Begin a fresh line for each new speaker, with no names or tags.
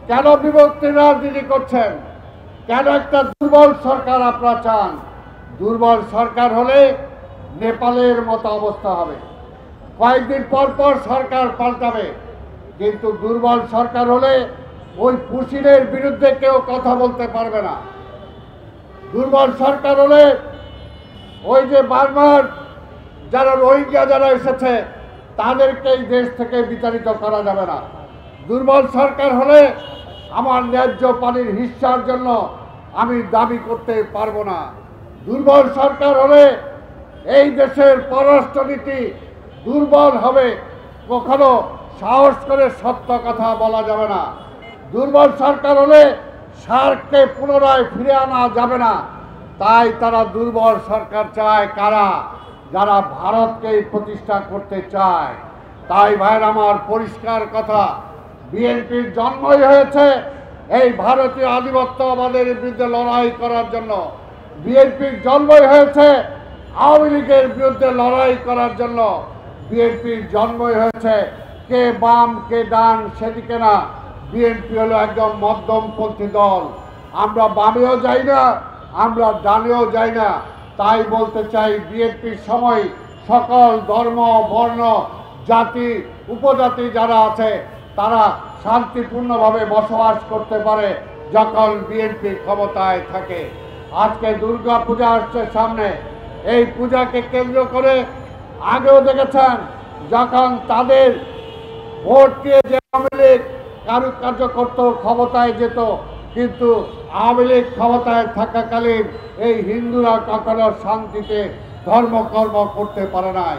কেন বিভক্তির রাজনীতি করছেন? কেন একটা দুর্বল সরকার আপনারা চান? দুর্বল সরকার হলে নেপালের মতো অবস্থা হবে, কয়েকদিন পর পর সরকার পাল্টাবে। কিন্তু দুর্বল সরকার হলে ওই পুশিনের বিরুদ্ধে কেউ কথা বলতে পারবে না। দুর্বল সরকার হলে ওই যে বারবার যারা রোহিঙ্গা যারা এসেছে তাদেরকে এই দেশ থেকে বিতাড়িত করা যাবে না। দুর্বল সরকার হলে আমার ন্যায্য পানির হিস্সার জন্য আমি দাবি করতে পারবো না। দুর্বল সরকার হলে এই দেশের পররাষ্ট্রনীতি দুর্বল হবে, কখনো সাহস করে সত্য কথা বলা যাবে না। দুর্বল সরকার হলে সার্ককে পুনরায় ফিরে আনা যাবে না। তাই তারা দুর্বল সরকার চায় কারা? যারা ভারতকে প্রতিষ্ঠা করতে চায়। তাই ভাইয়ের আমার পরিষ্কার কথা, বিএনপির জন্মই হয়েছে এই ভারতীয় আধিপত্যবাদের বিরুদ্ধে লড়াই করার জন্য। বিএনপির জন্মই হয়েছে আওয়ামী লীগের বিরুদ্ধে লড়াই করার জন্য। বিএনপির জন্মই হয়েছে কে বাম কে ডান সেদিকে না। বিএনপি হলো একদম মধ্যমপন্থী দল। আমরা বামেও যাই না, আমরা ডানেও যাই না। তাই বলতে চাই, বিএনপির সময় সকল ধর্ম বর্ণ জাতি উপজাতি যারা আছে তারা শান্তিপূর্ণভাবে বসবাস করতে পারে যখন বিএনপি ক্ষমতায় থাকে। আজকে দুর্গা পূজা আসছে সামনে, এই পূজাকে কেন্দ্র করে আগেও দেখেছেন যখন তাদের ভোট দিয়ে যে আওয়ামী লীগ কারুকার্য করত, ক্ষমতায় যেত, কিন্তু আওয়ামী লীগ ক্ষমতায় থাকাকালীন এই হিন্দুরা কখনো শান্তিতে ধর্মকর্ম করতে পারে নাই।